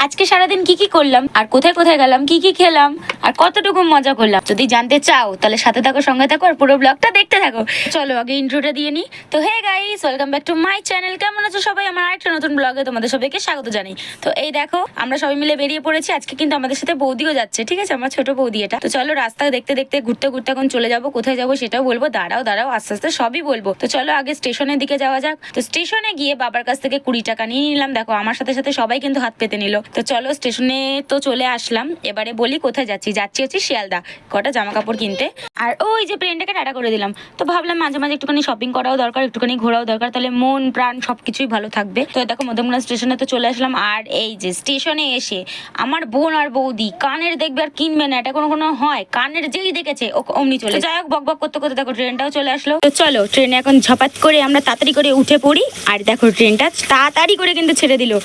আজকে সারাদিন কি কি করলাম আর কোথায় কোথায় গেলাম, কি কি খেলাম আর কতটুকু মজা করলাম, যদি জানতে চাও তাহলে সাথে থাকো, সঙ্গে থাকো আর পুরো ব্লগটা দেখতে থাকো। চলো আগে ইন্ট্রোটা দিয়ে নি। তো hey guys, welcome back to my channel. কেমন আছো সবাই? আমার আরেকটা নতুন ব্লগে তোমাদের সবাইকে স্বাগত জানাই। তো এই দেখো, আমরা সবাই মিলে বেরিয়ে পড়েছি। আজকে কিন্তু আমাদের সাথে বৌদিও যাচ্ছে, ঠিক আছে? আমার ছোট বৌদি এটা। তো চলো রাস্তা দেখতে দেখতে ঘুরতে ঘুরতে এখন চলে যাবো। কোথায় যাবো সেটাও বলবো, দাঁড়াও দাঁড়াও, আস্তে আস্তে সবই বলবো। তো চলো আগে স্টেশনের দিকে যাওয়া যাক। তো স্টেশনে গিয়ে বাবার কাছ থেকে 20 টাকা নিয়ে নিলাম। দেখো আমার সাথে সাথে সবাই কিন্তু হাত পেতে নিল। তো চলো স্টেশনে তো চলে আসলাম। এবারে বলি কোথায় যাচ্ছি। যাচ্ছি হচ্ছে শিয়ালদা কটা জামা কাপড় কিনতে। আর ওই যে প্লেনটাকে টাটা করে দিলাম। তো ভাবলাম মাঝে মাঝে একটুখানি শপিং করাও দরকার, একটুখানি ঘোরাও দরকার, তাহলে মন প্রাণ সবকিছুই ভালো থাকবে। তো দেখো মধ্যমগ্রাম স্টেশনে তো চলে আসলাম। আর এই যে স্টেশনে এসে আমার বোন আর বৌদি কানের দেখবে আর কিনবে না, এটা কোনো কোনো হয়? কানের যেই দেখেছে ও অমনি চলে। যাই হোক, বক বক করতে করতে দেখো ট্রেনটাও চলে আসলো। তো চলো ট্রেনে এখন ঝপাত করে আমরা তাড়াতাড়ি করে উঠে পড়ি। আর দেখো ট্রেনটা তাড়াতাড়ি করে কিন্তু ছেড়ে দিল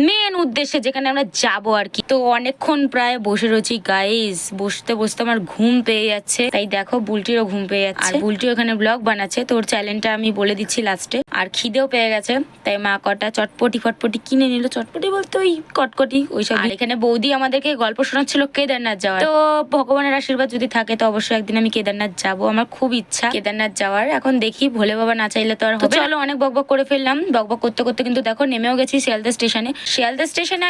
মেন উদ্দেশ্যে, যেখানে আমরা যাবো আর কি। তো অনেকক্ষণ প্রায় বসে রয়েছি গাইস, বসতে বসতে আমার ঘুম পেয়ে যাচ্ছে। তাই দেখো বুলটিরও ঘুম পেয়ে যাচ্ছে, আর বুলটিও এখানে ব্লগ বানাচ্ছে। তোর চ্যানেলটা আমি বলে দিচ্ছি লাস্টে। আর খিদেও পেয়ে গেছে, তাই মা কটা চটপটি ফটপটি কিনে নিল। চটপটি বলতে ওই কটকটি ওইসব। আর এখানে বৌদি আমাদেরকে গল্প শোনাচ্ছিল কেদারনাথ যাওয়ার। তো ভগবানের আশীর্বাদ যদি থাকে তো অবশ্যই একদিন আমি কেদারনাথ যাবো। আমার খুব ইচ্ছা কেদারনাথ যাওয়ার। এখন দেখি, ভোলে বাবা না চাইলে তো আর হবে। চলো অনেক বকবক করে ফেললাম। বকবক করতে করতে কিন্তু দেখো নেমেও গেছি শিয়ালদা স্টেশনে। শিয়ালদা স্টেশনে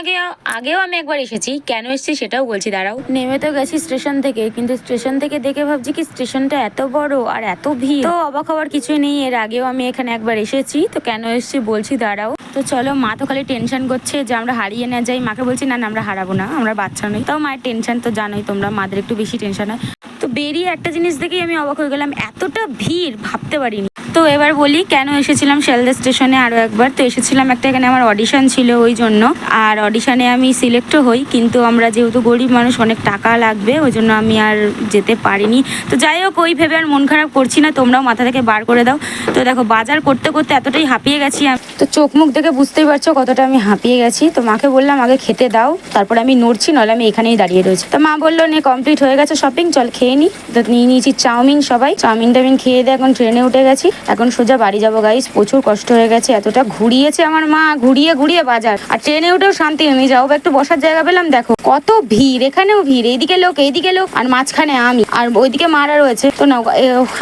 আগেও আমি একবার এসেছি, কেন এসেছি সেটাও বলছি, দাঁড়াও। নেমে তো গেছি স্টেশন থেকে, কিন্তু স্টেশন থেকে দেখে ভাবছি কি স্টেশনটা এত বড় আর এত ভিড়। তো অবাক হওয়ার কিছুই নেই, এর আগেও আমি এখানে একবার এসেছি। তো কেন এসেছি বলছি, দাঁড়াও। তো চলো, মা তো খালি টেনশন করছে যে আমরা হারিয়ে না যাই। মাকে বলছি না না, আমরা হারাবো না, আমরা বাচ্চা নই। তাও মায়ের টেনশন তো জানোই তোমরা, মাদের একটু বেশি টেনশন হয়। তো বেরিয়ে একটা জিনিস দেখেই আমি অবাক হয়ে গেলাম, এতটা ভিড় ভাবতে পারিনি। তো এবার বলি কেন এসেছিলাম শিয়ালদা স্টেশনে আরও একবার। তো এসেছিলাম একটা, এখানে আমার অডিশন ছিল ওই জন্য। আর অডিশনে আমি সিলেক্টও হই, কিন্তু আমরা যেহেতু গরিব মানুষ, অনেক টাকা লাগবে, ওই জন্য আমি আর যেতে পারিনি। তো যাই হোক, ওই ভেবে আর মন খারাপ করছি না, তোমরাও মাথা থেকে বার করে দাও। তো দেখো বাজার করতে করতে এতটাই হাঁপিয়ে গেছি। তো চোখ মুখ দেখে বুঝতেই পারছো কতটা আমি হাঁপিয়ে গেছি। তো মাকে বললাম আগে খেতে দাও, তারপরে আমি নড়ছি, নইলে আমি এখানেই দাঁড়িয়ে রয়েছি। তো মা বললো নে কমপ্লিট হয়ে গেছে শপিং, চল খেয়ে নি। তো নিয়ে নিয়েছি চাউমিন, সবাই চাউমিন টাউমিন খেয়ে দিয়ে এখন ট্রেনে উঠে গেছি। এখন সোজা বাড়ি যাবো গাইস। প্রচুর কষ্ট হয়ে গেছে, এতটা ঘুরিয়েছে আমার মা, ঘুরিয়ে ঘুরিয়ে বাজার। আর ট্রেনে উঠেও শান্তি নেই, যাও একটু বসার জায়গা পেলাম, দেখো কত ভিড়, এখানেও ভিড়, এইদিকে লোক এইদিকে লোক, আর মাঝখানে আমি, আর ওইদিকে মারা রয়েছে। তো না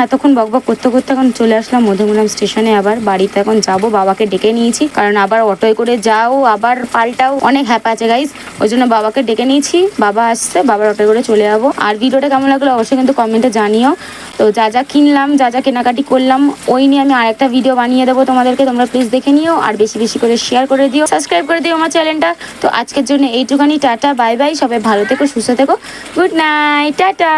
এতক্ষণ বকবক করতে করতে এখন চলে আসলাম মধ্যমগ্রাম স্টেশনে। আবার বাড়িতে এখন যাবো, বাবাকে ডেকে নিয়েছি, কারণ আবার অটোয় করে যাও আবার পাল্টাও, অনেক হ্যাপা আছে গাইস, ওই জন্য বাবাকে ডেকে নিয়েছি। বাবা আসছে, বাবার অটোয় করে চলে যাবো। আর ভিডিওটা কেমন লাগলো অবশ্যই কিন্তু কমেন্টে জানিও। তো যা যা কিনলাম, যা যা কেনাকাটি করলাম, ওই নিয়ে আমি আরেকটা ভিডিও বানিয়ে দেবো তোমাদেরকে, তোমরা প্লিজ দেখে নিও। আর বেশি বেশি করে শেয়ার করে দিও, সাবস্ক্রাইব করে দিও আমার চ্যানেলটা। তো আজকের জন্য এইটুখানি, টাটা বাই বাই, সবাই ভালো থেকো, সুস্থ থেকো, গুড নাইট, টাটা।